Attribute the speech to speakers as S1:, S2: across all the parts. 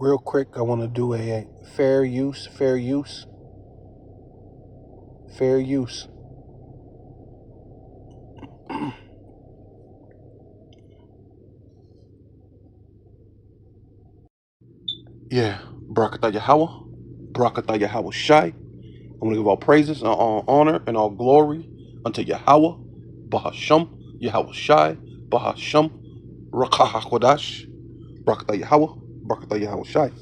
S1: Real quick, I want to do a fair use. Yeah, Barakatah Yahweh, Barakatah Yahweh Shai. I'm going to give all praises and all honor and all glory unto Yahweh, Bahasham, Yahweh Shai, Bahasham, Rakah HaKodash, Barakatah Yahweh, Barakatah Yahweh Shai.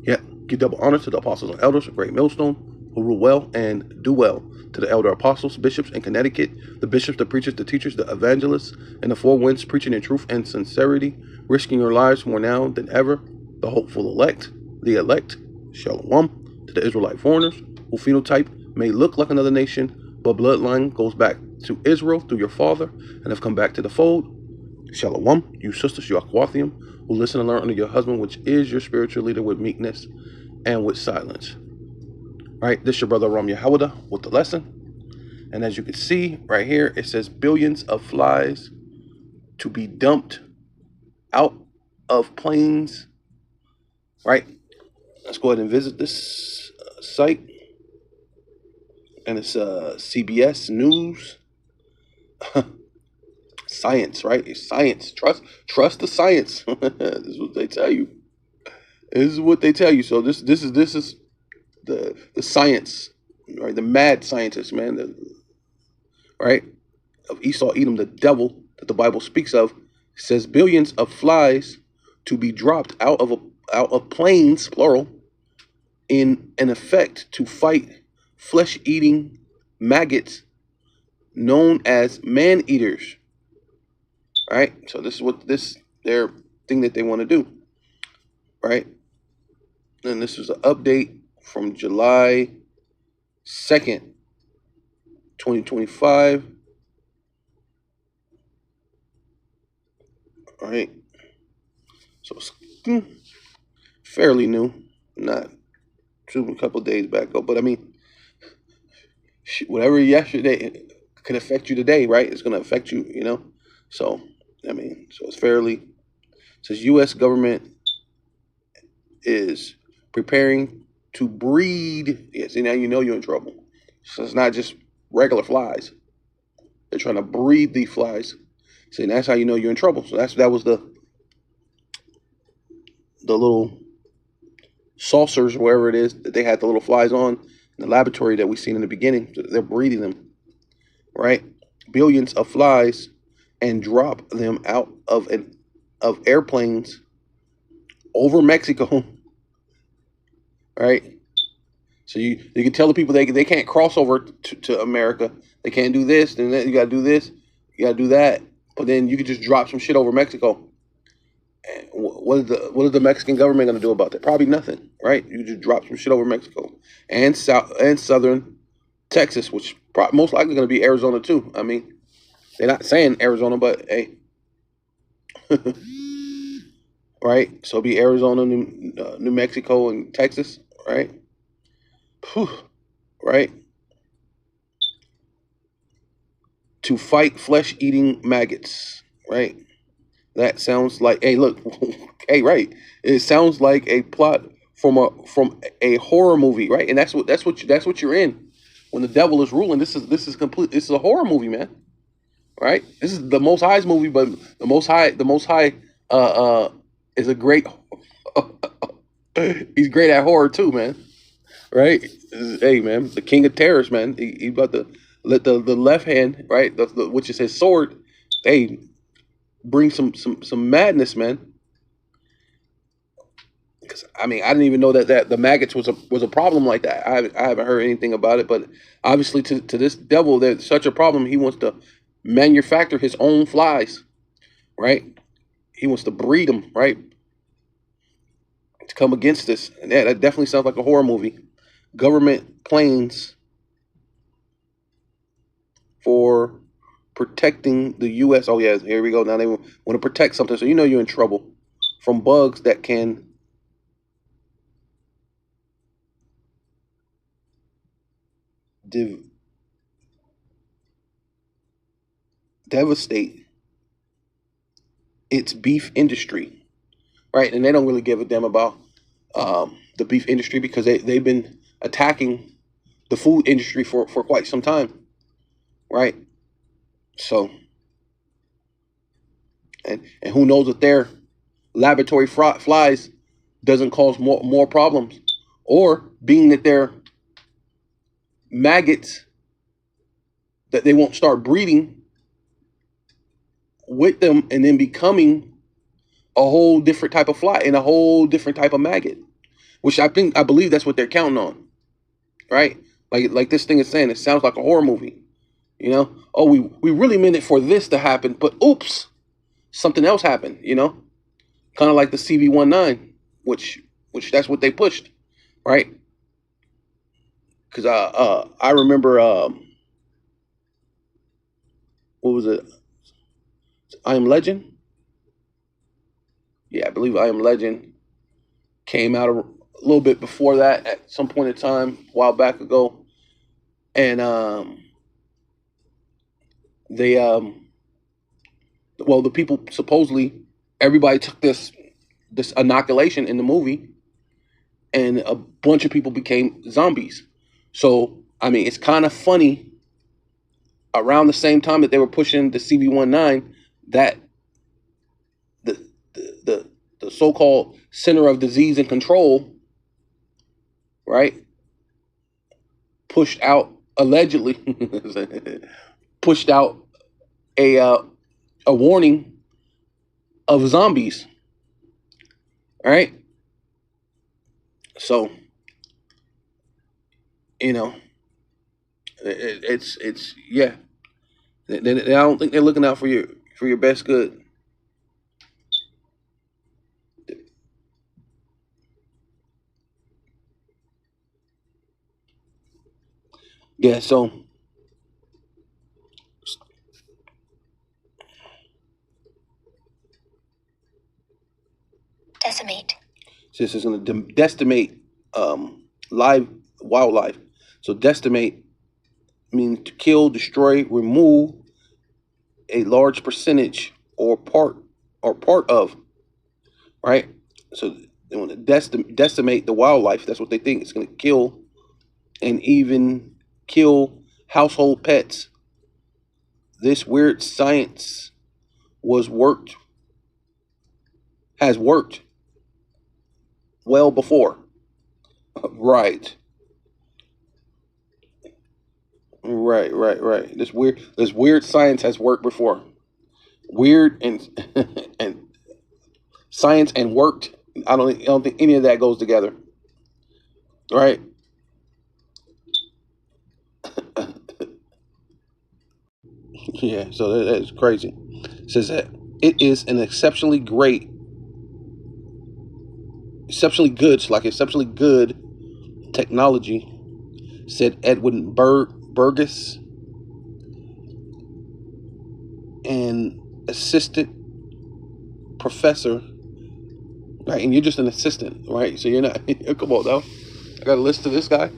S1: Yeah, give double honor to the apostles and elders of Great Millstone, who rule well and do well, to the elder apostles, bishops in Connecticut, the bishops, the preachers, the teachers, the evangelists, and the four winds, preaching in truth and sincerity, risking your lives more now than ever, the hopeful elect, Shalom, to the Israelite foreigners, who phenotype may look like another nation, but bloodline goes back to Israel through your father, and have come back to the fold. Shalom, you sisters, you Aquathium, who listen and learn under your husband, which is your spiritual leader, with meekness and with silence. All right, this is your brother Ram Yehuda with the lesson. And as you can see right here, it says billions of flies to be dumped out of planes. Right, let's go ahead and visit this site. And it's CBS News. Science, right? It's science. Trust the science. This is what they tell you. So this is the science, right? The mad scientist, man, right? Of Esau, Edom, the devil that the Bible speaks of, says billions of flies to be dropped out of planes, plural, in an effect to fight flesh-eating maggots known as man-eaters. Right? So this is what their thing that they want to do. Right? And this is an update from July 2nd, 2025. All right. So it's fairly new, not a couple of days back ago, but I mean, whatever yesterday could affect you today, right? It's going to affect you, So, I mean, so it's fairly. It says U.S. government is preparing to breed. Yeah, see, now you know you're in trouble. So it's not just regular flies. They're trying to breed the flies. See, that's how you know you're in trouble. So that was the little saucers, or wherever it is, that they had the little flies on in the laboratory that we seen in the beginning. They're breeding them, right? Billions of flies, and drop them out of airplanes over Mexico, right? So you can tell the people they can't cross over to America. They can't do this, then you got to do this, you got to do that. But then you could just drop some shit over Mexico. And what is the Mexican government going to do about that? Probably nothing, right? You just drop some shit over Mexico and southern Texas, which most likely going to be Arizona too. I mean, they're not saying Arizona, but hey, right? So it'll be Arizona, New Mexico, and Texas, right? Whew. Right? To fight flesh-eating maggots, right? That sounds like, hey, look, hey, right? It sounds like a plot from a horror movie, right? And that's what you're in when the devil is ruling. This is complete. This is a horror movie, man. Right? This is the Most High's movie, but the Most High is a great. He's great at horror too, man. Right? Hey, man, the king of terrors, man. He about to let the left hand, right, which is his sword, hey, bring some madness, man. Because I mean, I didn't even know that the maggots was a problem like that. I haven't heard anything about it, but obviously to this devil, there's such a problem. He wants to manufacture his own flies, right? He wants to breed them, right? To come against this, and yeah, that definitely sounds like a horror movie. Government planes for protecting the U.S. Oh yeah, here we go. Now they want to protect something, so you know you're in trouble from bugs that can devastate its beef industry, right? And they don't really give a damn about the beef industry, because they've been attacking the food industry for quite some time, right? So, and who knows if their laboratory flies doesn't cause more problems, or being that they're maggots, that they won't start breeding with them and then becoming a whole different type of fly and a whole different type of maggot, which I believe that's what they're counting on, right? Like this thing is saying, it sounds like a horror movie, you know? Oh, we really meant it for this to happen, but oops, something else happened, you know? Kind of like the CV-19, which that's what they pushed, right? Because I remember what was it? I Am Legend. Yeah, I believe I Am Legend came out a little bit before that, at some point in time, a while back ago, and they well, the people, supposedly everybody took this inoculation in the movie, and a bunch of people became zombies. So I mean, it's kind of funny, around the same time that they were pushing the CV-19, that the the so-called Center of Disease and Control, right, pushed out, allegedly pushed out a warning of zombies, right? So, you know, it's yeah. I don't think they're looking out for your best good. Yeah. So decimate. So this is going to decimate live wildlife. So decimate means to kill, destroy, remove a large percentage or part of, right? So they want to decimate the wildlife. That's what they think. It's going to kill, and even kill household pets. This weird science has worked well before. Right. Right. This weird science has worked before. Weird and and science and worked. I don't think any of that goes together. Right? Yeah, so that's crazy. It says that it is an exceptionally good technology, said Edwin Burgess, an assistant professor. Right, and you're just an assistant, right? So you're not. Come on, though. I got a list to this guy,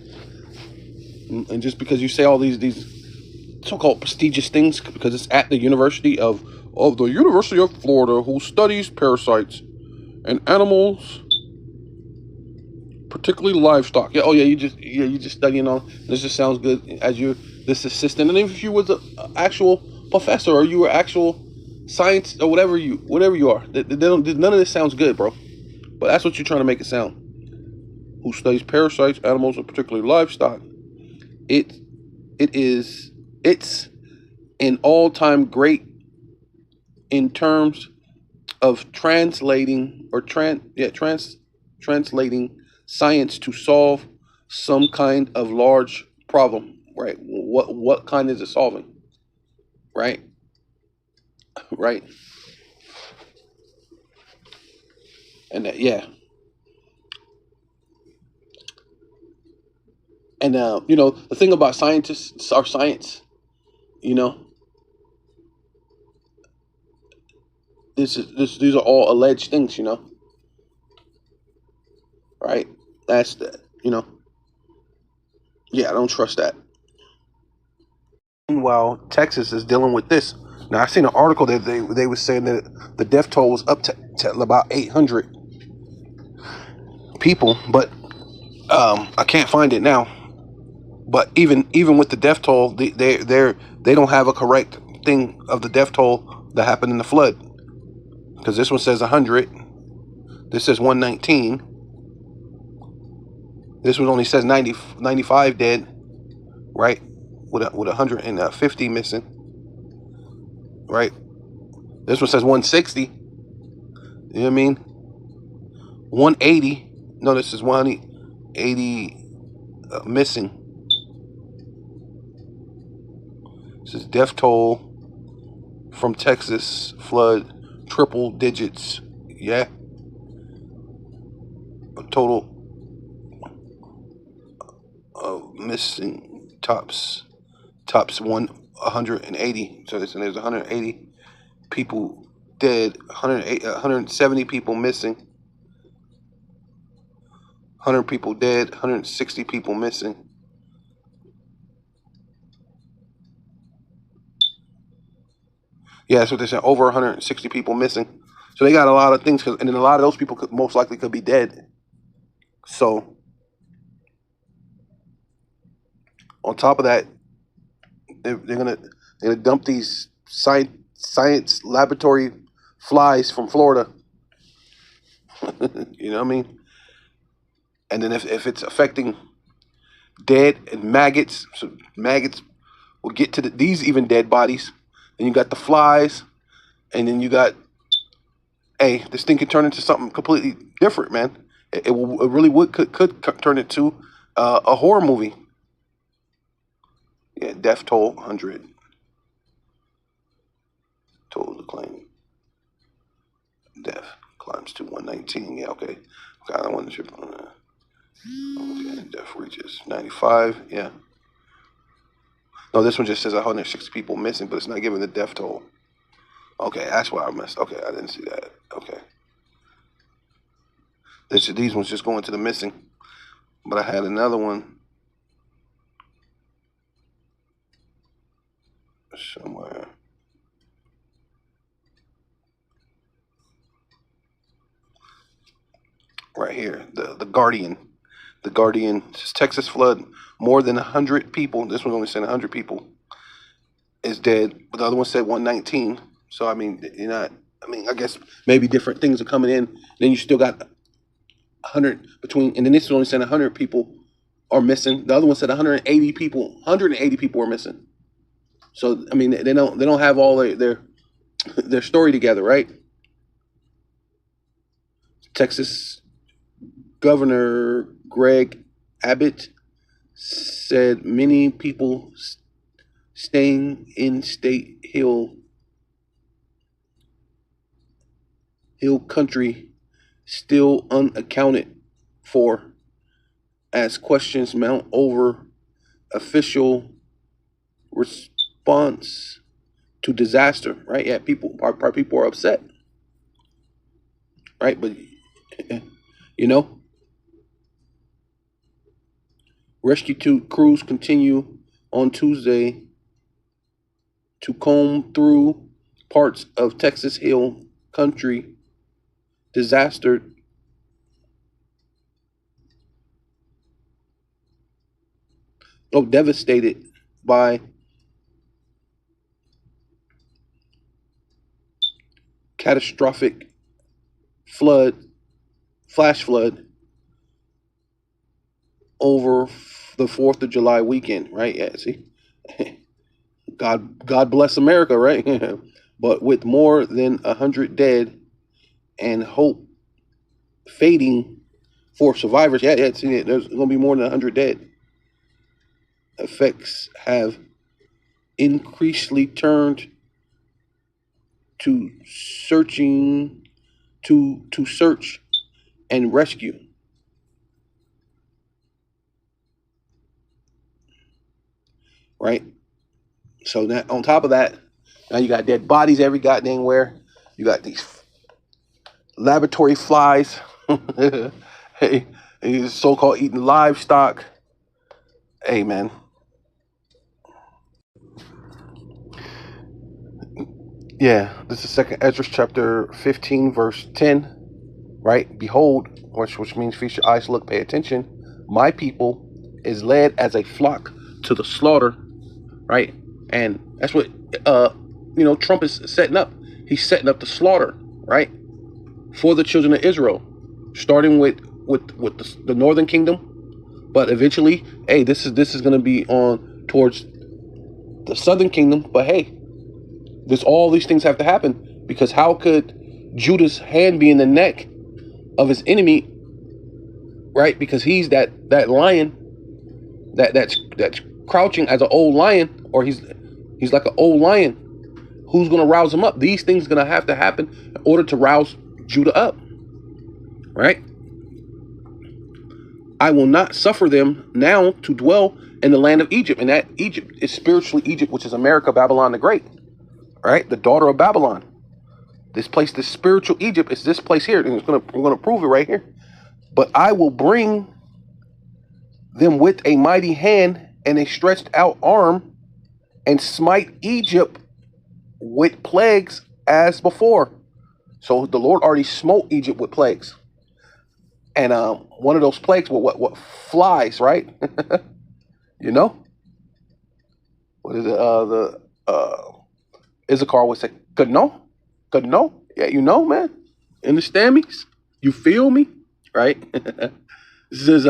S1: and just because you say all these so-called prestigious things, because it's at the University of Florida, who studies parasites and animals, particularly livestock. Yeah. Oh yeah. You just studying on this. Just sounds good as you this assistant. And if you was a actual professor, or you were actual science, or whatever you are, none of this sounds good, bro. But that's what you're trying to make it sound. Who studies parasites, animals, and particularly livestock? It it's an all-time great in terms of translating science to solve some kind of large problem, right? What kind is it solving, right? Right. And yeah. And the thing about scientists, our science, you know, these are all alleged things, right? That's yeah, I don't trust that. Meanwhile, Texas is dealing with this. Now, I seen an article that they were saying that the death toll was up to about 800. people, but I can't find it now. But even with the death toll, they don't have a correct thing of the death toll that happened in the flood, because this one says 100, this says 119, this one only says 95 dead, right? With 150 missing, right? This one says 160. You know what I mean? 180. No, this is 180 missing. This is death toll from Texas flood, triple digits. Yeah. A total of missing tops 180. So there's 180 people dead, 170 people missing, 100 people dead, 160 people missing. Yeah, that's what they said. Over 160 people missing. So they got a lot of things, and then a lot of those people most likely could be dead. So on top of that, they're gonna dump these science laboratory flies from Florida. You know what I mean? And then if it's affecting dead and maggots, so maggots will get to these even dead bodies. Then you got the flies, and then you got, hey, this thing could turn into something completely different, man. It really could turn into a horror movie. Yeah, death toll 100. Total decline. Death climbs to 119. Yeah, okay. I don't want to trip on that. Okay, death reaches 95. Yeah. No, this one just says 160 people missing, but it's not giving the death toll. Okay, that's why I missed. Okay, I didn't see that. Okay. These ones just going to the missing. But I had another one somewhere. Right here, the Guardian. The Guardian says Texas flood, more than 100 people. This one's only saying 100 people is dead, but the other one said 119. So I mean, you're not. I mean, I guess maybe different things are coming in. Then you still got 100 between, and then this is only saying 100 people are missing. The other one said 180 people. 180 people are missing. So I mean, they don't have all their story together, right? Texas Governor Greg Abbott said many people staying in state hill country still unaccounted for as questions mount over official response to disaster. Right? Yeah, people are upset. Right? But you know, rescue crews continue on Tuesday to comb through parts of Texas Hill Country disaster devastated by catastrophic flash flood over the 4th of July weekend, right? Yeah, see? God bless America, right? But with more than 100 dead and hope fading for survivors, yeah, see, there's going to be more than 100 dead. Effects have increasingly turned to search and rescue. Right? So now, on top of that, now you got dead bodies every goddamn where. You got these laboratory flies, hey, these so-called eating livestock. Hey, man. Yeah, this is 2nd Esdras chapter 15, verse 10. Right? Behold, which means feast your eyes, look, pay attention. My people is led as a flock to the slaughter, right? And that's what Trump is setting up. He's setting up the slaughter, right, for the children of Israel, starting with the northern kingdom, but eventually, hey, this is going to be on towards the southern kingdom. But hey, all these things have to happen, because how could Judah's hand be in the neck of his enemy, right? Because he's that lion that's crouching as an old lion, or he's like an old lion. Who's going to rouse him up? These things are going to have to happen in order to rouse Judah up, right? I will not suffer them now to dwell in the land of Egypt. And that Egypt is spiritually Egypt, which is America, Babylon the Great, right? The daughter of Babylon. This place, this spiritual Egypt, is this place here. And I'm going to prove it right here. But I will bring them with a mighty hand and a stretched out arm, and smite Egypt with plagues as before. So the Lord already smote Egypt with plagues. And one of those plagues were what flies, right? You know? What is it? The Issachar would say, good no? Yeah, you know, man. Understand me? You feel me? Right? This is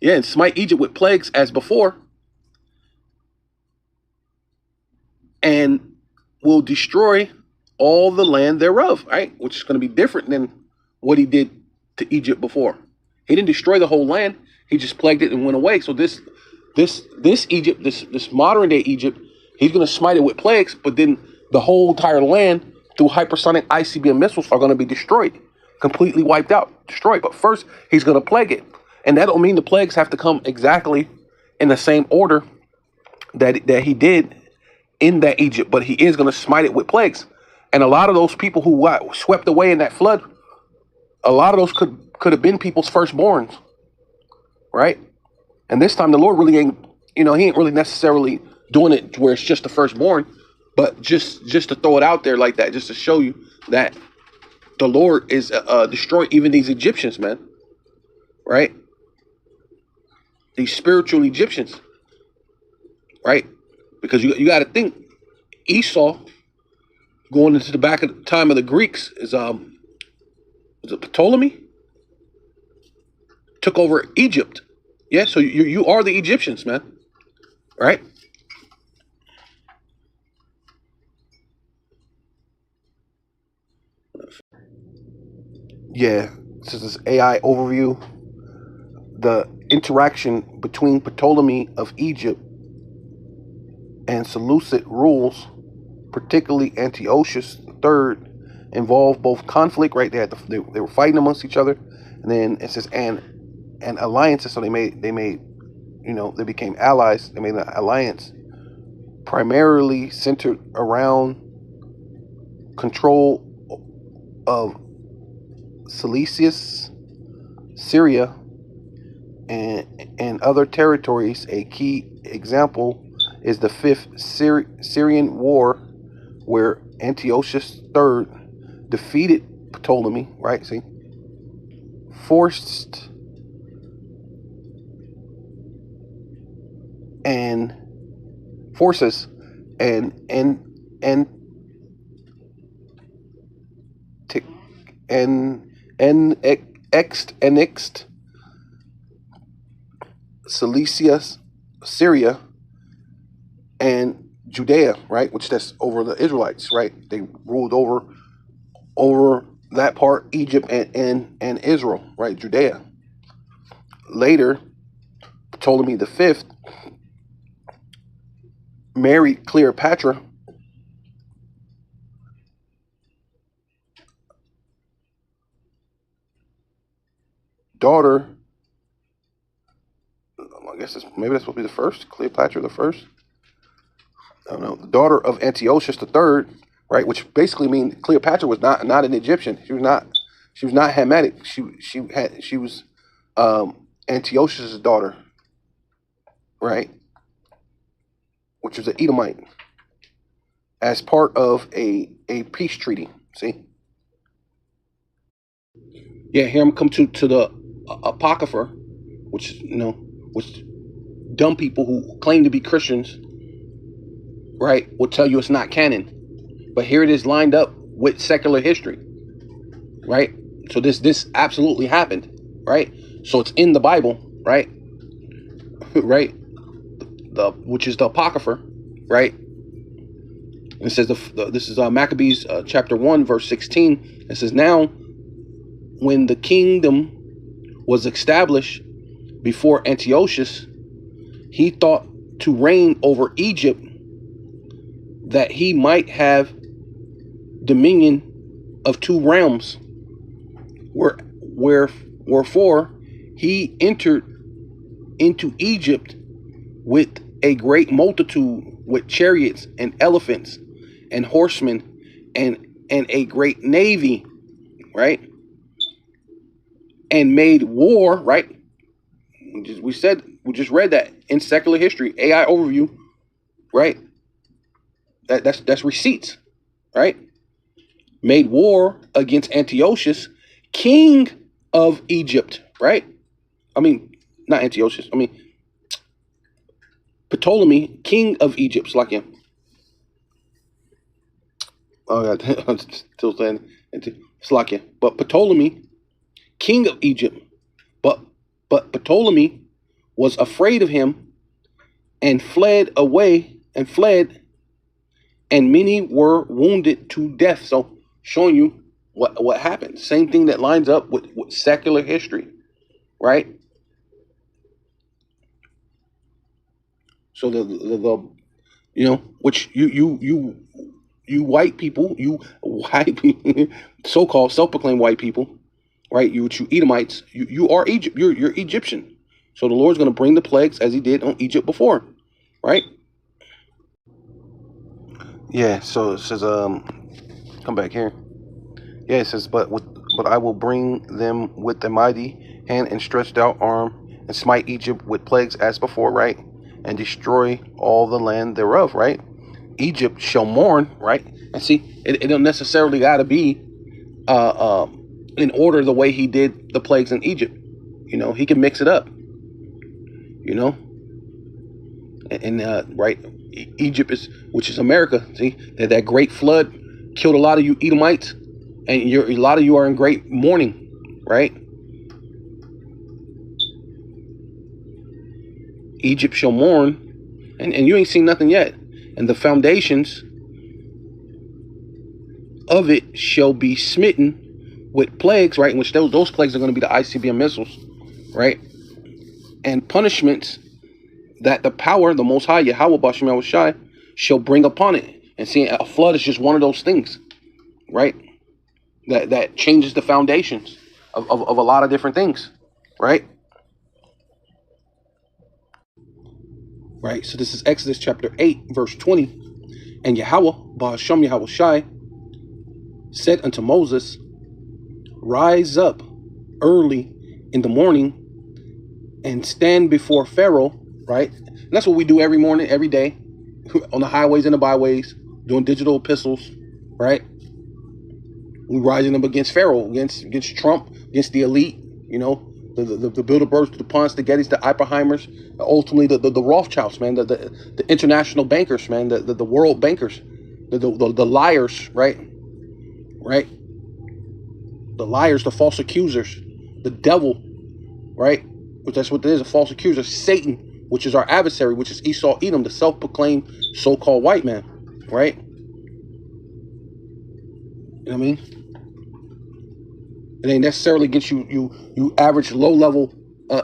S1: and smite Egypt with plagues as before, and will destroy all the land thereof, right? Which is going to be different than what he did to Egypt before. He didn't destroy the whole land. He just plagued it and went away. So this Egypt, this modern day Egypt, he's going to smite it with plagues, but then the whole entire land through hypersonic ICBM missiles are going to be destroyed, completely wiped out, destroyed. But first, he's going to plague it. And that don't mean the plagues have to come exactly in the same order that he did in that Egypt, but he is going to smite it with plagues. And a lot of those people who got swept away in that flood, a lot of those could have been people's firstborns, right? And this time the Lord really ain't, he ain't really necessarily doing it where it's just the firstborn, but just to throw it out there like that, just to show you that the Lord is destroying even these Egyptians, man, right? These spiritual Egyptians, right? Because you got to think, Esau, going into the back of the time of the Greeks, is it Ptolemy? Took over Egypt. Yeah, so you are the Egyptians, man, right? Yeah, this is this AI overview. The interaction between Ptolemy of Egypt and Seleucid rules, particularly Antiochus III, involved both conflict, right? They were fighting amongst each other, and then it says and alliances. So they became allies. They made an alliance primarily centered around control of Cilicia, Syria, and other territories. A key example is the Fifth Syrian War, where Antiochus III defeated Ptolemy, right? See, forces annexed Cilicia, Syria, and Judea, right? Which that's over the Israelites, right? They ruled over that part, Egypt and Israel, right? Judea. Later, Ptolemy V married Cleopatra, daughter. I guess maybe that's supposed to be the first, Cleopatra the first. I don't know. The daughter of Antiochus III, right? Which basically means Cleopatra was not an Egyptian. She was not Hamitic. She was Antiochus' daughter, right? Which was an Edomite, as part of a peace treaty. See? Yeah, here I'm come to the Apocrypha, which which dumb people who claim to be Christians, right, will tell you it's not canon. But here it is lined up with secular history, right? So this absolutely happened, right? So it's in the Bible, right? Right? Which is the Apocrypha, right? And it says this is Maccabees chapter 1 verse 16. It says, now when the kingdom was established before Antiochus, he thought to reign over Egypt, that he might have dominion of two realms, wherefore he entered into Egypt with a great multitude, with chariots and elephants and horsemen, and a great navy, right? And made war, right? We just read that in secular history, AI overview, right? That's receipts, right? Made war against Antiochus, king of Egypt, right? I mean, not Antiochus. I mean, Ptolemy, king of Egypt. Slakia. Oh, God. I'm still saying Slakia. But Ptolemy, king of Egypt. But Ptolemy was afraid of him and fled away and fled, and many were wounded to death. So showing you what happened. Same thing that lines up with secular history, right? So the which you white people, so-called self-proclaimed white people, right? You Edomites, you are Egypt. You're Egyptian. So the Lord's going to bring the plagues as he did on Egypt before, right? Yeah. So it says, come back here. Yeah, it says, but I will bring them with a mighty hand and stretched out arm, and smite Egypt with plagues as before, right? And destroy all the land thereof, right? Egypt shall mourn, right? And see, it don't necessarily got to be in order the way he did the plagues in Egypt. He can mix it up. And right, Egypt which is America. See, that great flood killed a lot of you Edomites, and a lot of you are in great mourning, right? Egypt shall mourn, and you ain't seen nothing yet. And the foundations of it shall be smitten with plagues, right? In which those plagues are going to be the ICBM missiles, right? And punishments that the power, the Most High, Yahweh Bashem Yahushai, shall bring upon it. And see, a flood is just one of those things, right? That changes the foundations of a lot of different things, right? Right. So this is Exodus chapter 8, verse 20. And Yahweh Bashem Yahushai said unto Moses, rise up early in the morning and stand before Pharaoh, right? And that's what we do every morning, every day, on the highways and the byways, doing digital epistles, right? We rising up against Pharaoh, against Trump, against the elite, the Bilderbergs, the Ponce, the Gettys, the Oppenheimers, ultimately the Rothschilds, man, the international bankers, man, the world bankers, the liars, right? Right? The liars, the false accusers, the devil, right? Which that's what it is, a false accuser. Satan, which is our adversary, which is Esau Edom, the self-proclaimed so-called white man, right? You know what I mean? It ain't necessarily against you average low-level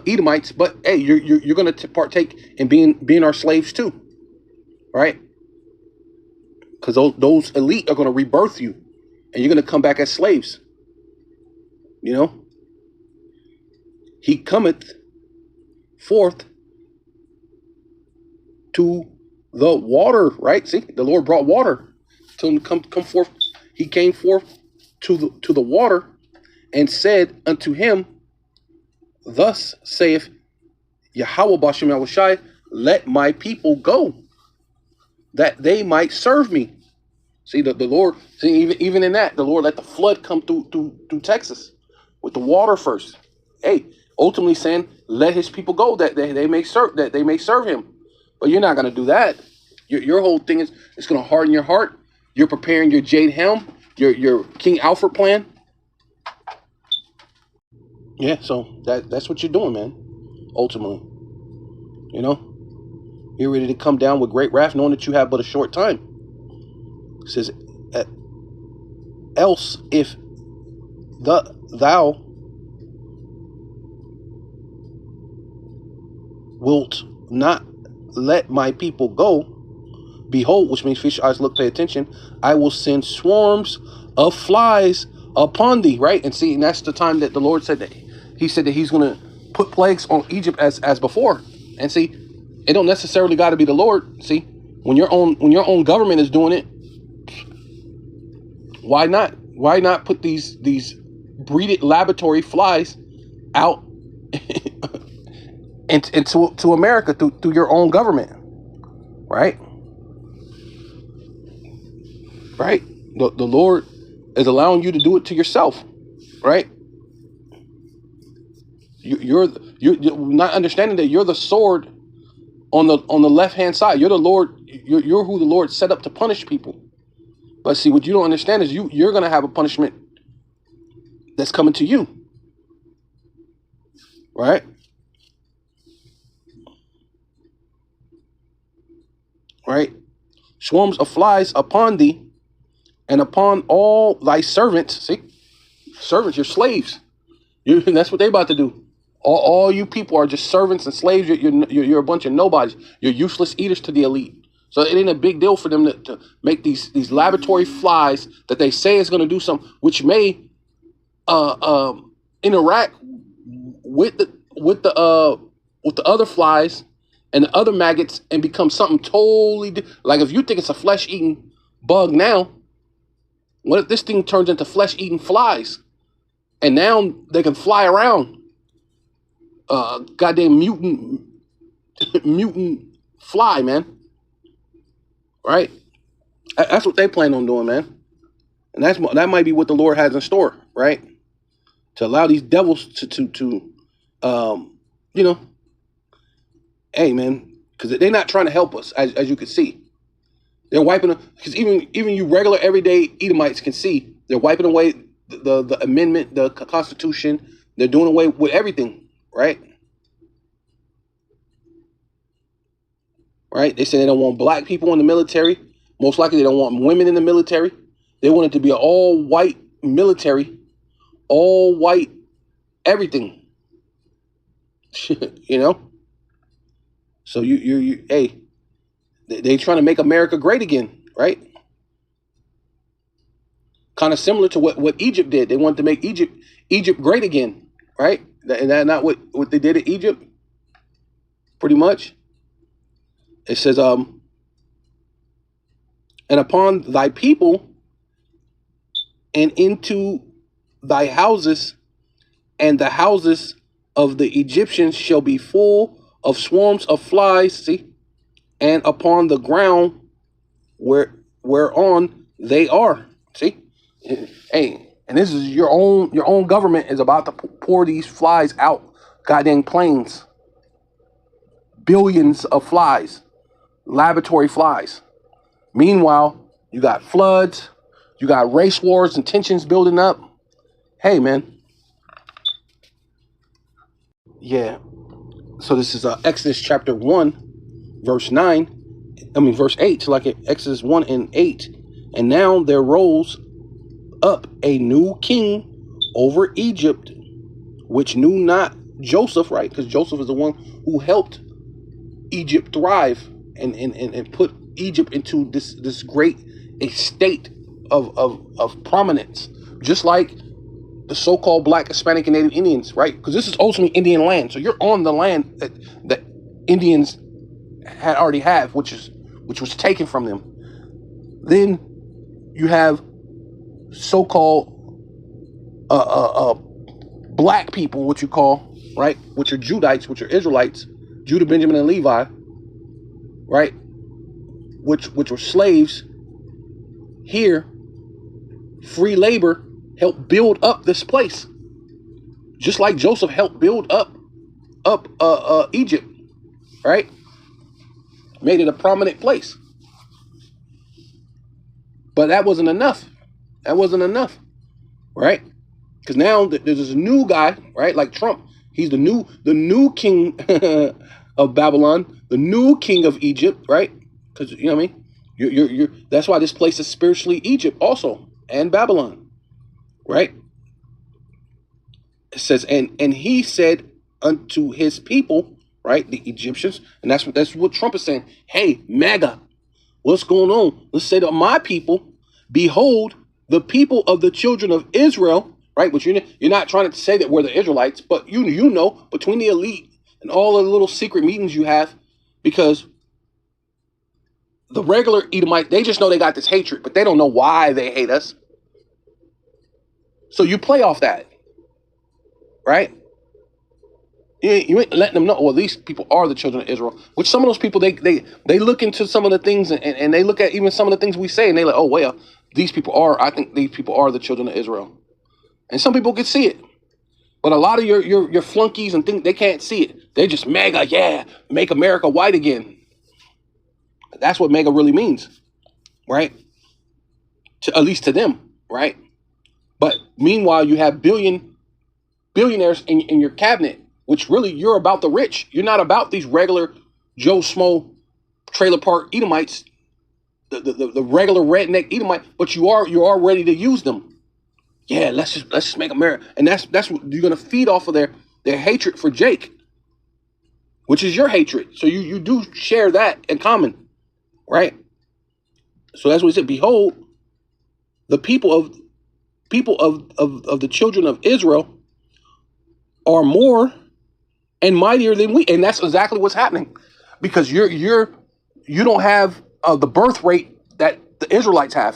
S1: Edomites, but hey, you're gonna partake in being our slaves too, right? Because those elite are gonna rebirth you, and you're gonna come back as slaves. He cometh forth to the water, right? See, the Lord brought water to him to come forth. He came forth to the water and said unto him, thus saith Yahweh Bashem Yahushai, let my people go, that they might serve me. See, the Lord, see, even in that, the Lord let the flood come through Texas, with the water first. Hey, ultimately saying, let his people go that they may serve him. But you're not gonna do that. Your whole thing is it's gonna harden your heart. You're preparing your Jade Helm, your King Alfred plan. Yeah, so that's what you're doing, man. Ultimately, you're ready to come down with great wrath, knowing that you have but a short time. It says, else if thou wilt not let my people go, behold, which means fish eyes look, pay attention, I will send swarms of flies upon thee, right? And see, and that's the time that the Lord said that he said that he's going to put plagues on Egypt as before. And see, it don't necessarily got to be the Lord. See, when your own government is doing it, why not put these breeded laboratory flies out into America through your own government, right? Right. The Lord is allowing you to do it to yourself, right? You're not understanding that you're the sword on the left hand side. You're the Lord. You're who the Lord set up to punish people. But see, what you don't understand is you're gonna have a punishment that's coming to you, right? Right. Swarms of flies upon thee, and upon all thy servants. See, servants, you're slaves. That's what they about to do. All you people are just servants and slaves. You're a bunch of nobodies. You're useless eaters to the elite. So it ain't a big deal for them to make these laboratory flies that they say is going to do something, which may interact with the other flies and the other maggots and become something totally like if you think it's a flesh-eating bug now, what if this thing turns into flesh-eating flies? And now they can fly around. Goddamn mutant fly, man. Right? That's what they plan on doing, man. And that might be what the Lord has in store, right? To allow these devils to hey, man, because they're not trying to help us, as you can see. They're wiping, because even you regular everyday Edomites can see they're wiping away the amendment, the Constitution. They're doing away with everything, right? Right? They say they don't want black people in the military. Most likely they don't want women in the military. They want it to be an all-white military, all-white everything. So you hey, they trying to make America great again, right? Kind of similar to what Egypt did. They wanted to make Egypt great again, right? And that not what they did in Egypt, pretty much. It says, and upon thy people and into thy houses, and the houses of the Egyptians shall be full of swarms of flies, see, and upon the ground whereon they are, see. Hey, and this is your own government is about to pour these flies out, goddamn planes, billions of flies, laboratory flies. Meanwhile, you got floods, you got race wars and tensions building up. Hey, man. Yeah. So this is Exodus chapter 1, verse 8, like Exodus 1 and 8. And now there rose up a new king over Egypt, which knew not Joseph, right? Because Joseph is the one who helped Egypt thrive and put Egypt into this great estate of prominence, just like the so-called Black, Hispanic, and Native Indians, right? Because this is ultimately Indian land, so you're on the land that Indians had already have, which was taken from them. Then you have so-called black people, what you call, right, which are Judites, which are Israelites, Judah, Benjamin, and Levi, right, which were slaves here. Free labor helped build up this place. just like Joseph helped build up Egypt, right? Made it a prominent place. But that wasn't enough. That wasn't enough, right? Because now there's this new guy, right? Like Trump, he's the new king of Babylon, the new king of Egypt, right? Because you know what I mean. You're that's why this place is spiritually Egypt also, and Babylon, right? It says, and he said unto his people, right, the Egyptians, and that's what Trump is saying. Hey, MAGA, what's going on? Let's say to my people, behold, the people of the children of Israel, right? Which you're not trying to say that we're the Israelites, but you know between the elite and all the little secret meetings you have, because the regular Edomite, they just know they got this hatred, but they don't know why they hate us. So you play off that, right? You ain't letting them know, well, these people are the children of Israel. Which some of those people, they look into some of the things, and they look at even some of the things we say, and they like, oh, well, I think these people are the children of Israel. And some people can see it. But a lot of your flunkies and things, they can't see it. They just MAGA, yeah, make America white again. That's what MAGA really means, right? At least to them, right? But meanwhile, you have billionaires in your cabinet, which really you're about the rich. You're not about these regular Joe Schmo trailer park Edomites, the regular redneck Edomite, but you are ready to use them. Yeah, let's just make America, and that's what you're gonna feed off of their hatred for Jake, which is your hatred. So you do share that in common, right? So that's what he said. Behold, the people of the children of Israel are more and mightier than we, and that's exactly what's happening, because you don't have the birth rate that the Israelites have.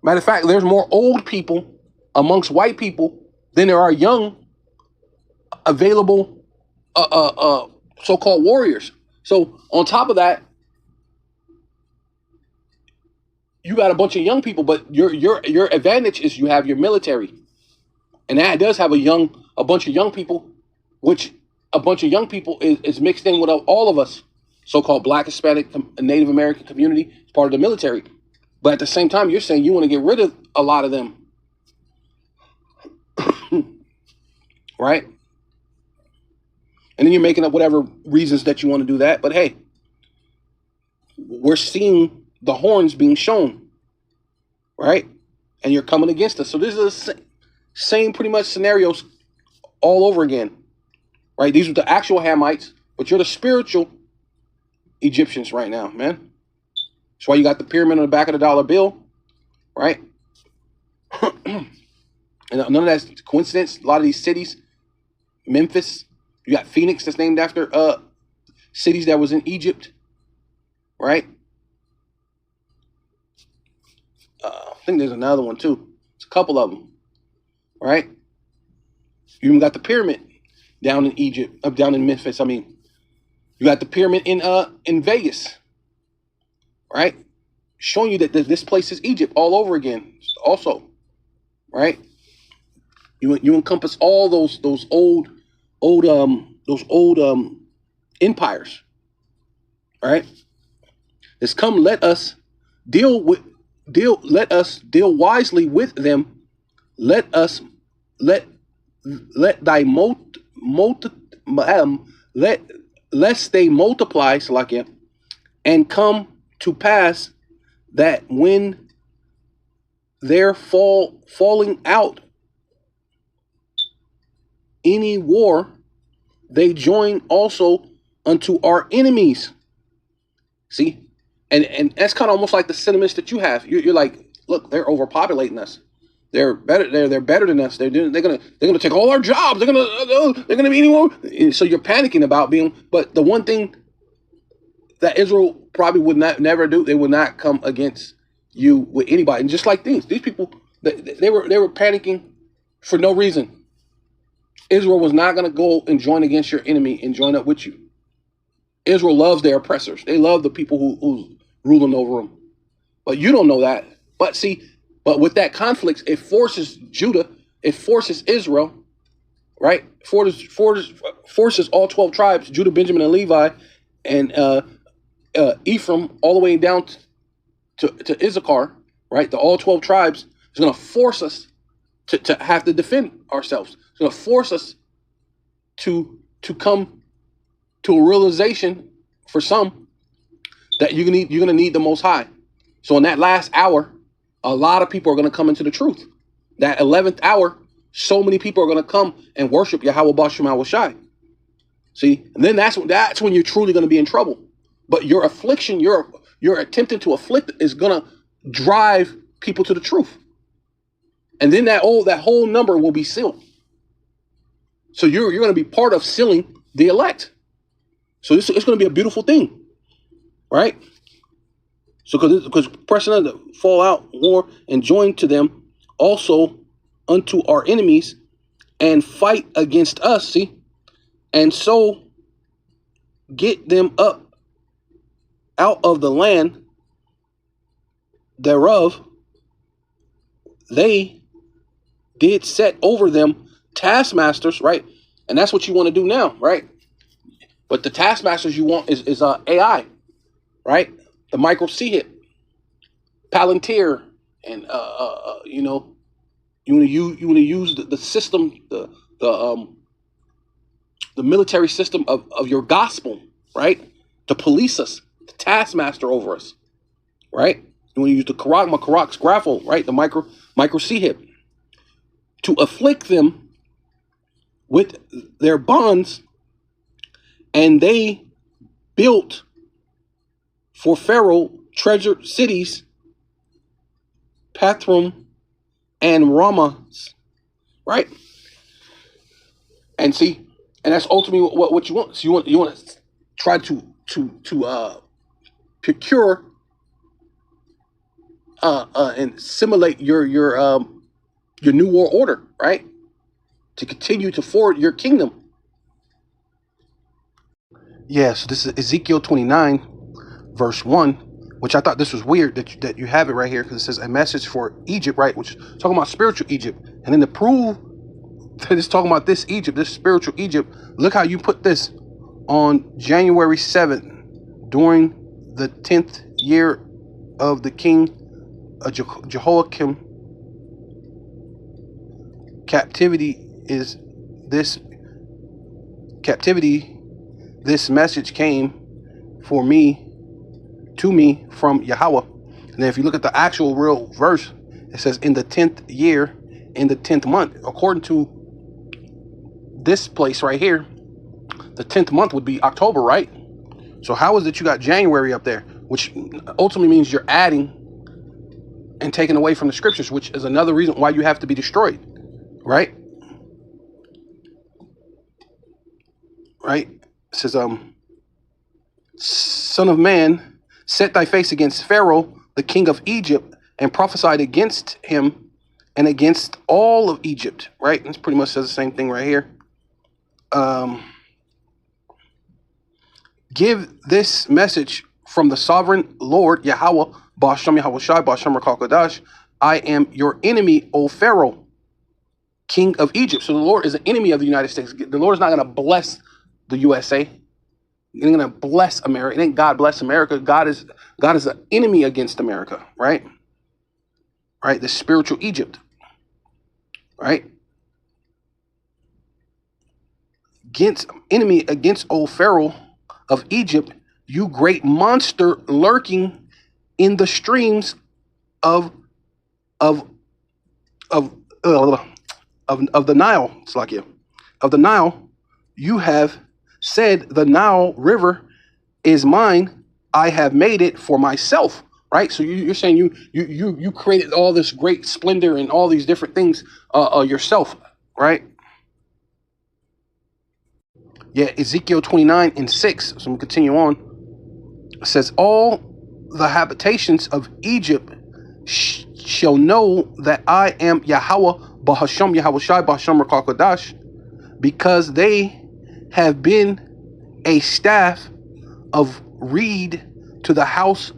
S1: Matter of fact, there's more old people amongst white people than there are young available so-called warriors. So on top of that, you got a bunch of young people, but your advantage is you have your military, and that does have a bunch of young people, which a bunch of young people is mixed in with all of us, so-called Black, Hispanic, Native American community, is part of the military. But at the same time, you're saying you want to get rid of a lot of them, right? And then you're making up whatever reasons that you want to do that. But hey, we're seeing the horns being shown, right? And you're coming against us. So this is the same pretty much scenarios all over again, right? These are the actual Hamites, but you're the spiritual Egyptians right now, man. That's why you got the pyramid on the back of the dollar bill, right? And none of that's coincidence. A lot of these cities, Memphis, you got Phoenix that's named after cities that was in Egypt, right? I think there's another one too. It's a couple of them, right? You even got the pyramid down in Egypt, down in Memphis. I mean, you got the pyramid in Vegas, right? Showing you that this place is Egypt all over again. Also, right? You encompass all those old empires, right? It's come. Let us deal wisely with them. Let lest they multiply, Salakia, and come to pass that when they're falling out any war, they join also unto our enemies. See, and that's kind of almost like the sentiments that you have. You're like, look, they're overpopulating us. They're better. They're better than us. They're gonna take all our jobs. They're gonna be anymore. So you're panicking about being. But the one thing that Israel probably would never do, they would not come against you with anybody. And just like these people, they were panicking for no reason. Israel was not going to go and join against your enemy and join up with you. Israel loves their oppressors. They love the people who's ruling over them. But you don't know that. But with that conflict, it forces Judah, it forces Israel, right? Forces all 12 tribes, Judah, Benjamin, and Levi, and Ephraim, all the way down to Issachar, right? The all 12 tribes is going to force us to have to defend ourselves. It's going to force us to come to a realization for some that you're going to need the Most High. So in that last hour, a lot of people are going to come into the truth. That 11th hour, so many people are going to come and worship Yahweh Bashem Shai. See, and then that's when you're truly going to be in trouble. But your affliction, you're attempting to afflict, is going to drive people to the truth. And then that whole number will be sealed. So you're going to be part of sealing the elect. So it's going to be a beautiful thing, right? So because pressing on the fall out war and join to them also unto our enemies and fight against us, see, and so get them up out of the land thereof they did set over them taskmasters, right? And that's what you want to do now, right? But the taskmasters you want is AI, right? The micro C-hip, Palantir, and you want to use the system, the military system of your gospel, right? To police us, the taskmaster over us, right? You want to use the Karak's grapple, right? The micro C-hip to afflict them with their bonds, and they built for Pharaoh treasured cities, Pathrum and Ramah, right? And see, and that's ultimately what you want. So you want to try to procure and simulate your new world order, right? To continue to forward your kingdom. Yeah, so this is Ezekiel 29, verse 1, which I thought this was weird that you have it right here, because it says a message for Egypt, right? Which is talking about spiritual Egypt. And then to prove that it's talking about this Egypt, this spiritual Egypt, look how you put this on January 7th, during the 10th year of the king Jehoiakim. This message came to me from Yahweh. And then if you look at the actual real verse, it says in the 10th year, in the 10th month. According to this place right here, the 10th month would be October, right? So how is it you got January up there, which ultimately means you're adding and taking away from the scriptures, which is another reason why you have to be destroyed, right? Right? It says, Son of man, set thy face against Pharaoh, the king of Egypt, and prophesied against him and against all of Egypt, right? And it pretty much says the same thing right here. Give this message from the sovereign Lord Yahweh, Ba'ashem Yahweh Shai, Ba'ashem Rakal. I am your enemy, O Pharaoh, king of Egypt. So the Lord is an enemy of the United States. The Lord is not going to bless the USA. He ain't going to bless America. It ain't God bless America. God is an enemy against America, right? Right? The spiritual Egypt, right? Enemy against old Pharaoh of Egypt, you great monster lurking in the streams of the Nile. It's like of the Nile. You have said the Nile River is mine. I have made it for myself. Right. So you're saying you created all this great splendor and all these different things yourself. Right. Yeah, Ezekiel 29 and 6. So we continue on. It says, all the habitations of Egypt shall know that I am Yahweh, Bahashem Yahweh Shai, Bahashem Rakal Kodash, because they have been a staff of reed to the house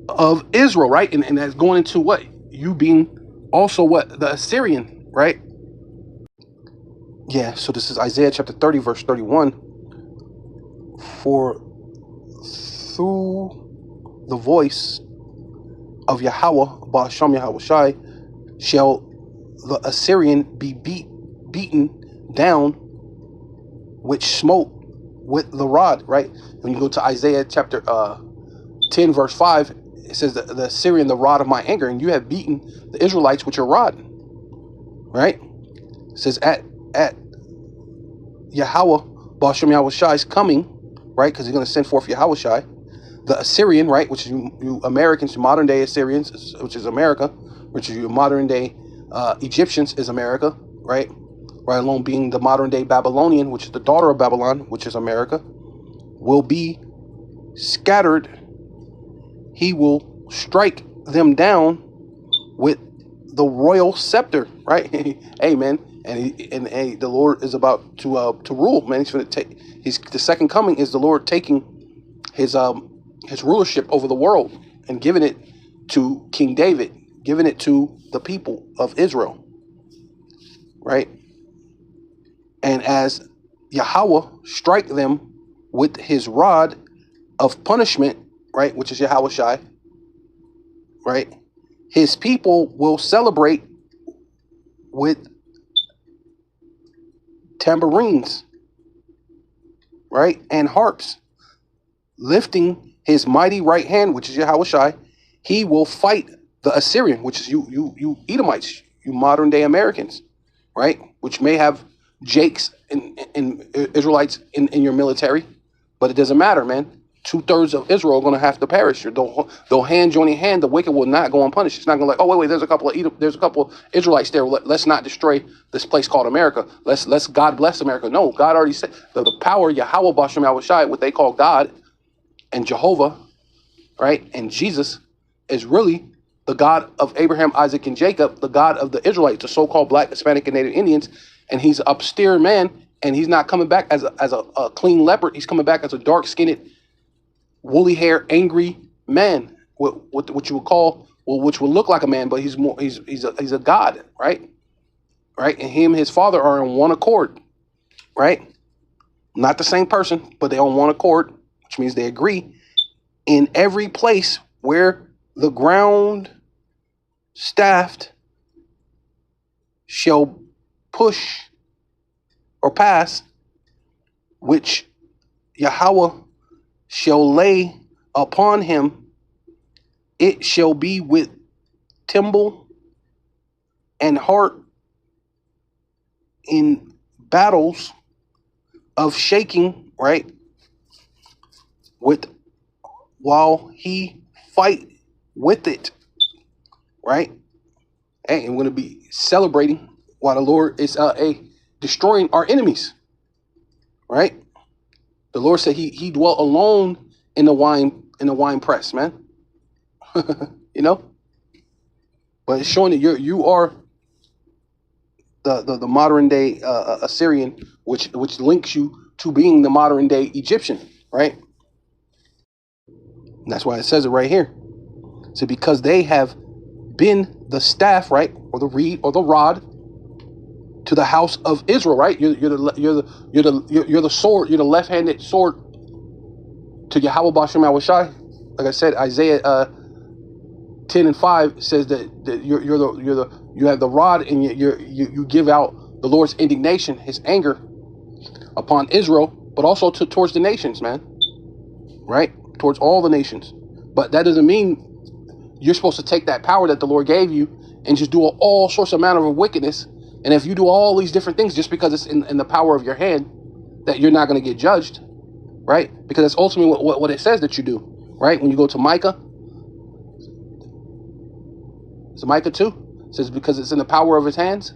S1: of Israel, right? And that's going into what? You being also what? The Assyrian, right? Yeah, so this is Isaiah chapter 30, verse 31. For through the voice of Yahweh, Ba'asham Yahweh Shai, shall the Assyrian be beaten down, which smote with the rod, right? When you go to Isaiah chapter 10, verse 5, it says the Assyrian, the rod of my anger, and you have beaten the Israelites with your rod, right? It says at Yahweh, Ba'asham Yahweh Shai's coming, right? Because he's going to send forth Yahweh Shai. The Assyrian, right, which is you Americans, modern day Assyrians, which is America, which is your modern day Egyptians, is America, right? Right along being the modern day Babylonian, which is the daughter of Babylon, which is America, will be scattered. He will strike them down with the royal scepter, right? Amen. And the Lord is about to rule, man. He's going to take. The second coming is the Lord taking his rulership over the world and giving it to King David, giving it to the people of Israel, right? And as Yahweh strike them with his rod of punishment, right, which is Yahweh Shai, right, his people will celebrate with tambourines, right, and harps, lifting his mighty right hand, which is Yahweh Shai. He will fight the Assyrian, which is you Edomites, you modern day Americans, right, which may have Jakes and Israelites in your military, but it doesn't matter, man. 2/3 of Israel are going to have to perish. They'll hand joining hand. The wicked will not go unpunished. It's not going to like, oh wait, there's a couple of Israelites there. Let's not destroy this place called America. Let's God bless America. No, God already said the power Yahweh Ba'asham Yahweh Shai, what they call God and Jehovah, right, and Jesus is really the God of Abraham, Isaac, and Jacob, the God of the Israelites, the so-called Black, Hispanic, and Native Indians, and he's an upstairs man, and he's not coming back as a clean leopard. He's coming back as a dark-skinned, woolly hair, angry man, what you would call, well, which would look like a man, but he's a God, right? Right, and him and his father are on one accord, right? Not the same person, but they're on one accord, which means they agree in every place where the ground staffed shall push or pass, which Yahweh shall lay upon him, it shall be with timbrel and harp in battles of shaking, right? While he fight with it, right? Hey, and we're going to be celebrating while the Lord is destroying our enemies, right? The Lord said he dwelt alone in the wine press, man. You know, but it's showing that you are the modern day Assyrian, which links you to being the modern day Egyptian, right? And that's why it says it right here. So because they have been the staff, right, or the reed or the rod to the house of Israel, right? You're the sword. You're the left-handed sword to Yahweh Ba'asham Yahweh Shai. Like I said, Isaiah 10:5 says that you have the rod, and you give out the Lord's indignation, his anger upon Israel, but also towards the nations, man. Right? Towards all the nations. But that doesn't mean you're supposed to take that power that the Lord gave you and just do all sorts of manner of wickedness. And if you do all these different things just because it's in the power of your hand, that you're not going to get judged, right? Because that's ultimately what it says that you do, right? When you go to Micah, so Micah 2 says because it's in the power of his hands.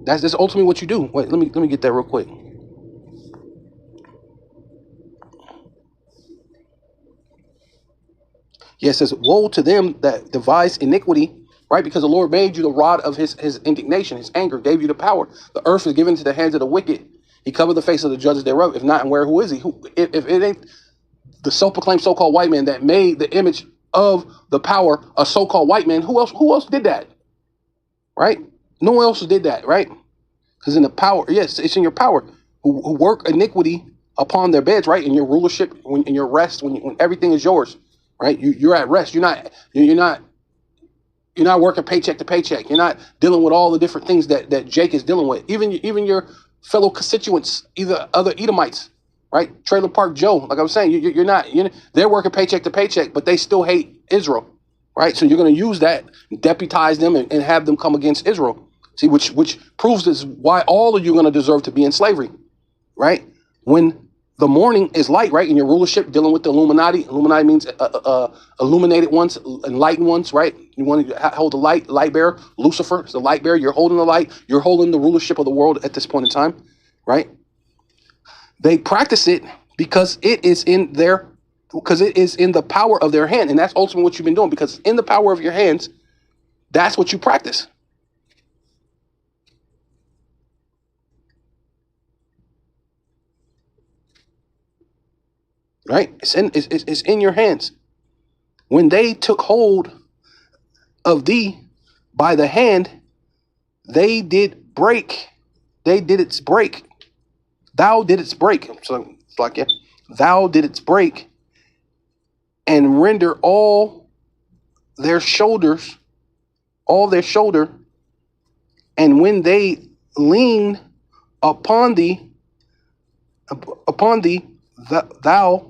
S1: That's ultimately what you do. Wait, let me get that real quick. Yeah, it says, woe to them that devise iniquity, right? Because the Lord made you the rod of his indignation, his anger, gave you the power. The earth is given to the hands of the wicked. He covered the face of the judges thereof. If not, and where, who is he? If it ain't the self-proclaimed so-called white man that made the image of the power a so-called white man, who else did that? Right? No one else did that, right? Because in the power, yes, it's in your power. Who work iniquity upon their beds, right? In your rulership, when in your rest, when everything is yours, right? You're at rest. You're not working paycheck to paycheck. You're not dealing with all the different things that Jake is dealing with. Even your fellow constituents, either other Edomites, right? Trailer Park Joe, like I was saying, they're working paycheck to paycheck, but they still hate Israel, right? So you're going to use that, deputize them, and have them come against Israel. See, which proves this why all of you are going to deserve to be in slavery, right? When the morning is light, right? In your rulership, dealing with the Illuminati. Illuminati means illuminated ones, enlightened ones, right? You want to hold the light bearer. Lucifer is the light bearer. You're holding the light. You're holding the rulership of the world at this point in time, right? They practice it because it is in the power of their hand, and that's ultimately what you've been doing. Because in the power of your hands, that's what you practice. Right? It's in your hands. When they took hold of thee by the hand, they did break. They did its break. Thou didst break. So it's like, yeah, thou didst break and render all their shoulder. And when they lean upon thee, thou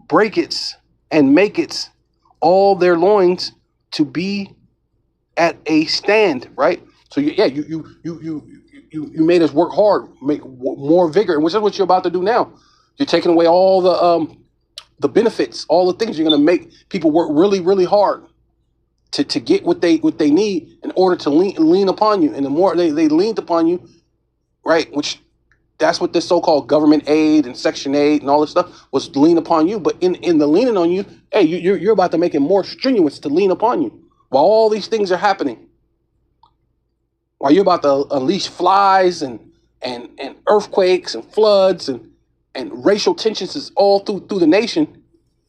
S1: breakest and makest all their loins to be at a stand, right? So you made us work hard, make more vigor, and which is what you're about to do now. You're taking away all the benefits, all the things. You're going to make people work really, really hard to get what they need in order to lean upon you. And the more they leaned upon you, right, which that's what this so-called government aid and Section 8 and all this stuff was lean upon you. But in the leaning on you, hey, you're about to make it more strenuous to lean upon you while all these things are happening. While you're about to unleash flies and earthquakes and floods and racial tensions is all through the nation.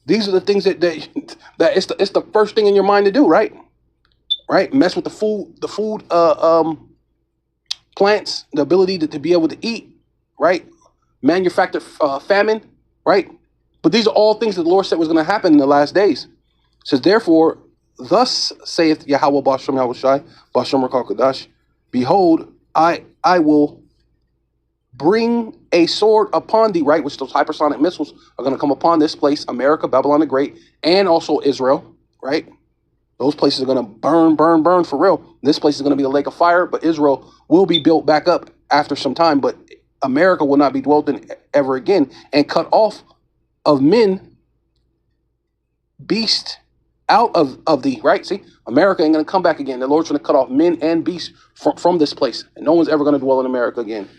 S1: These are the things that it's the first thing in your mind to do, right? Right? Mess with the food plants, the ability to be able to eat. Right? Manufacture famine, right? But these are all things that the Lord said was going to happen in the last days. It says, therefore, thus saith Yahweh Bashem Yahushai, Bashem Rakal, behold, I will bring a sword upon thee, right? Which those hypersonic missiles are going to come upon this place, America, Babylon the Great, and also Israel, right? Those places are going to burn for real. This place is going to be a lake of fire, but Israel will be built back up after some time. But America will not be dwelt in ever again, and cut off of men, beast out of thee, right? See, America ain't going to come back again. The Lord's going to cut off men and beasts from this place, and no one's ever going to dwell in America again.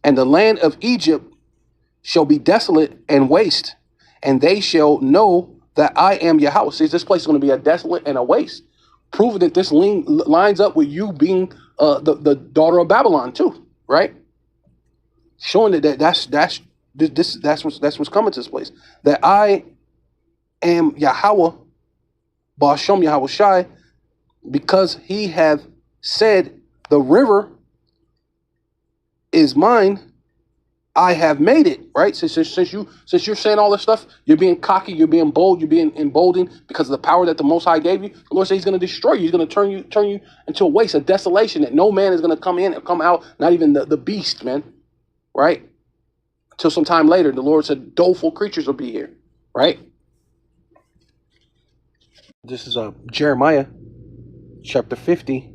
S1: And the land of Egypt shall be desolate and waste, and they shall know that I am Yahweh. See, this place is going to be a desolate and a waste, proving that this lines up with you being the daughter of Babylon too, right? Showing that's what's coming to this place. That I am Yahweh, Ba'ashem Yahweh Shai, because he hath said, the river is mine, I have made it, right? Since you're saying all this stuff, you're being cocky, you're being bold, you're being emboldened because of the power that the Most High gave you. The Lord says he's going to destroy you. He's going to turn you into a waste, a desolation that no man is going to come in and come out, not even the beast, man. Right? Until some time later, the Lord said, doleful creatures will be here. Right? This is Jeremiah chapter 50,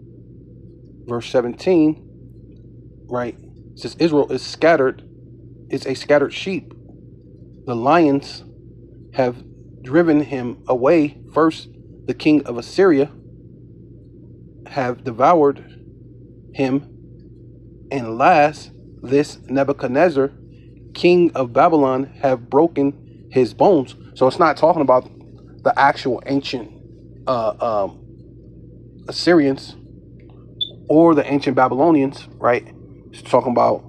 S1: verse 17. Right? It says, Israel is a scattered sheep. The lions have driven him away. First, the king of Assyria have devoured him. And last, this Nebuchadnezzar, king of Babylon, have broken his bones. So it's not talking about the actual ancient Assyrians or the ancient Babylonians, right? It's talking about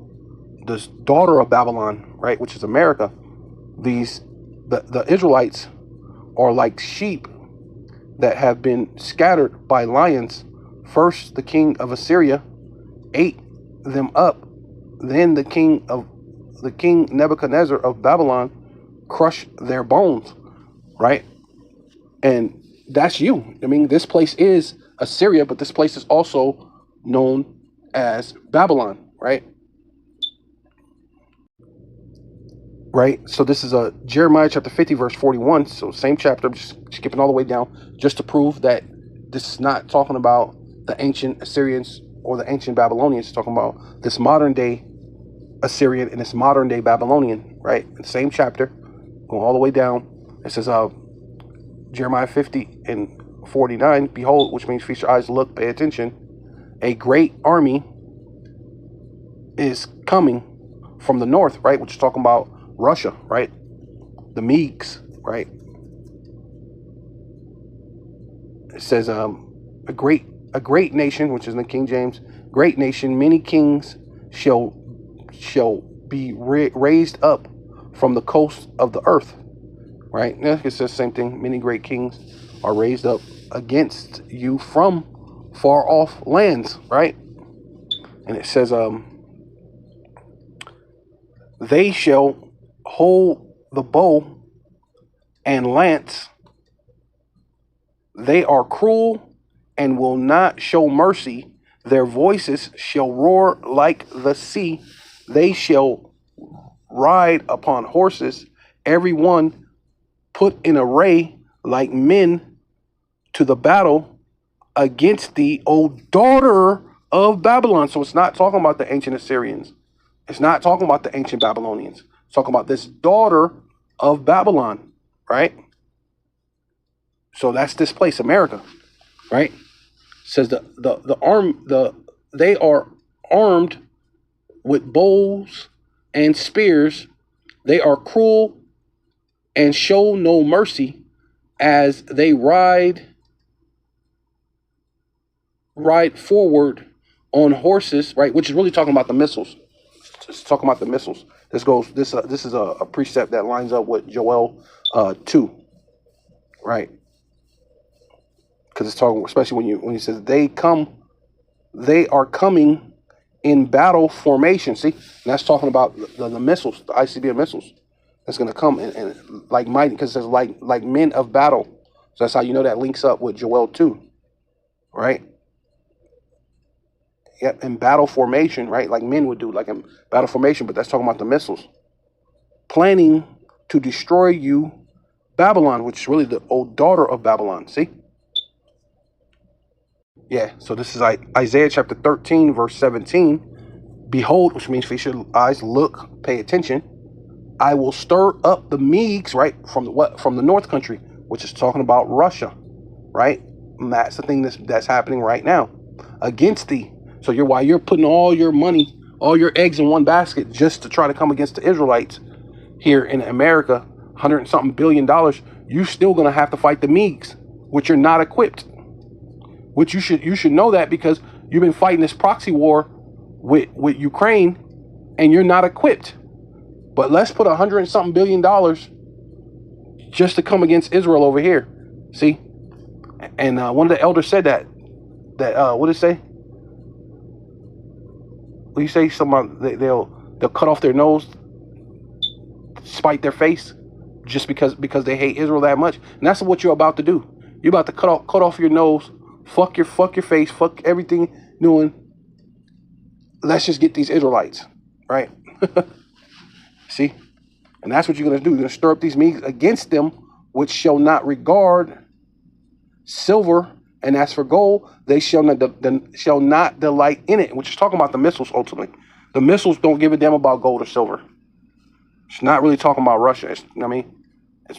S1: this daughter of Babylon, right, which is America. The Israelites are like sheep that have been scattered by lions. First, the king of Assyria ate them up. Then the king Nebuchadnezzar of Babylon crushed their bones, right? And that's you. I mean, this place is Assyria, but this place is also known as Babylon, right? Right. So this is a Jeremiah chapter 50, verse 41. So same chapter, I'm just skipping all the way down, just to prove that this is not talking about the ancient Assyrians or the ancient Babylonians. It's talking about this modern day Assyrian and this modern day Babylonian, right? In the same chapter, going all the way down. It says, Jeremiah 50 and 49, behold, which means feast your eyes, look, pay attention. A great army is coming from the north, right? Which is talking about Russia, right? The Medes, right? It says, a great nation, which is in the King James, great nation, many kings shall be raised up from the coast of the earth, right? It says the same thing. Many great kings are raised up against you from far off lands, right? And it says, they shall hold the bow and lance. They are cruel and will not show mercy. Their voices shall roar like the sea. They shall ride upon horses, every one put in array like men to the battle against thee, O daughter of Babylon. So it's not talking about the ancient Assyrians. It's not talking about the ancient Babylonians. It's talking about this daughter of Babylon, right? So that's this place, America, right? It says they are armed with bows and spears. They are cruel and show no mercy as they ride forward on horses, right? Which is really talking about the missiles. It's talking about the missiles. This is a precept that lines up with Joel 2, right? Because it's talking, especially when he says they are coming in battle formation. See, and that's talking about the missiles, the ICBM missiles. That's going to come and like mighty, because it says like men of battle. So that's how you know that links up with Joel 2, right? Yep, in battle formation, right? Like men would do, like in battle formation, but that's talking about the missiles. Planning to destroy you, Babylon, which is really the old daughter of Babylon. See? Yeah, so this is Isaiah chapter 13, verse 17. Behold, which means feast your eyes, look, pay attention. I will stir up the Medes, right, from the north country, which is talking about Russia, right? And that's the thing that's happening right now against thee. So while you're putting all your money, all your eggs in one basket just to try to come against the Israelites here in America, $100 and something billion, you still gonna have to fight the Medes, which you're not equipped. Which you should know that, because you've been fighting this proxy war with Ukraine, and you're not equipped. But let's put $100 and something billion just to come against Israel over here. See, and one of the elders said that what did it say? What do you say? They'll cut off their nose, spite their face, just because they hate Israel that much. And that's what you're about to do. You're about to cut off your nose, fuck your face, fuck everything doing. Let's just get these Israelites, right? See? And that's what you're going to do. You're going to stir up these Medes against them, which shall not regard silver, and as for gold, they shall not delight in it, which is talking about the missiles ultimately. The missiles don't give a damn about gold or silver. It's not really talking about Russia. It's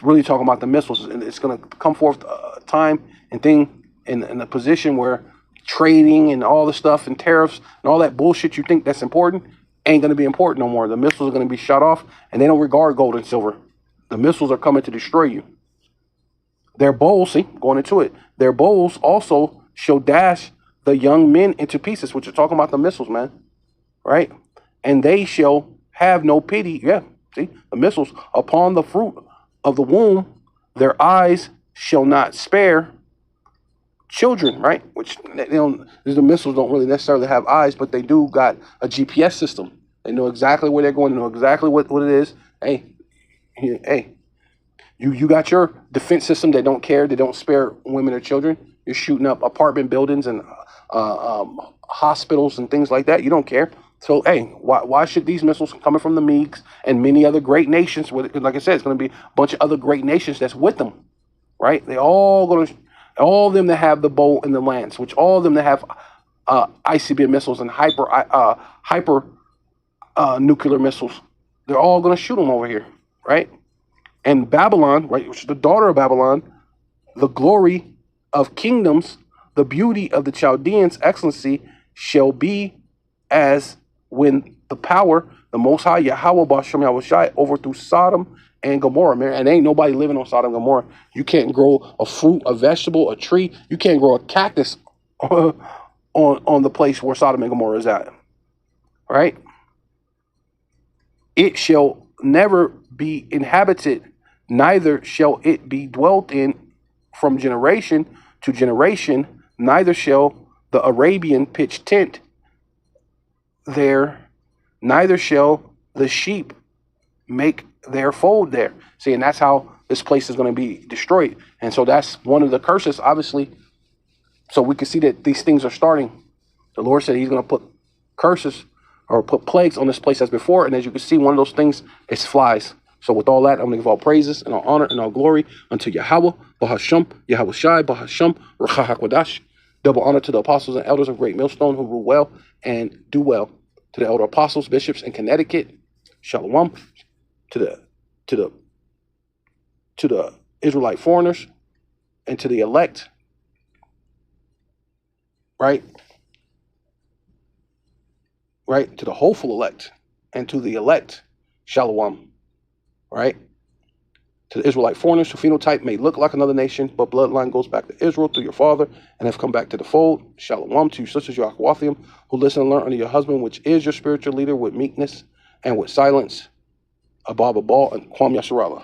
S1: really talking about the missiles, and it's going to come forth a time and thing in a position where trading and all the stuff and tariffs and all that bullshit you think that's important ain't going to be important no more. The missiles are going to be shut off, and they don't regard gold and silver. The missiles are coming to destroy you. Their bows, see, going into it, their bows also shall dash the young men into pieces, which are talking about the missiles, man, right? And they shall have no pity. Yeah, see, the missiles upon the fruit of the womb, their eyes shall not spare. children, right? Which they don't. The missiles don't really necessarily have eyes, but they do got a GPS system. They know exactly where they're going. They know exactly what it is. Hey, hey, you got your defense system. They don't care. They don't spare women or children. You're shooting up apartment buildings and hospitals and things like that. You don't care. So, hey, why should these missiles coming from the Meeks and many other great nations? Like I said, it's going to be a bunch of other great nations that's with them, right? They all going to, all of them that have the bow and the lance, which all of them that have ICBM missiles and hyper nuclear missiles, they're all going to shoot them over here, right? And Babylon, right, which is the daughter of Babylon, the glory of kingdoms, the beauty of the Chaldeans' excellency shall be as when the power, the Most High Yahweh Bashem Yahushai overthrew Sodom and Gomorrah, man. And ain't nobody living on Sodom and Gomorrah. You can't grow a fruit, a vegetable, a tree. You can't grow a cactus on the place where Sodom and Gomorrah is at, right? It shall never be inhabited, neither shall it be dwelt in from generation to generation, neither shall the Arabian pitch tent there, neither shall the sheep make their fold there. See, and that's how this place is going to be destroyed. And so that's one of the curses, obviously. So we can see that these things are starting. The Lord said he's going to put curses or put plagues on this place as before. And as you can see, one of those things is flies. So with all that, I'm going to give all praises and all honor and all glory unto Yahweh, Bahasham, Yahweh Shai, Bahasham, Ruach HaKodesh. Double honor to the apostles and elders of Great Millstone who rule well and do well. To the elder apostles, bishops in Connecticut, Shalom. To the Israelite foreigners and to the elect, right? Right? To the hopeful elect and to the elect, Shalom, right? To the Israelite foreigners, whose phenotype may look like another nation, but bloodline goes back to Israel through your father and have come back to the fold. Shalom to your sisters, your Akhwathium, who listen and learn under your husband, which is your spiritual leader, with meekness and with silence. Abba Babal and Kwam Yasharallah.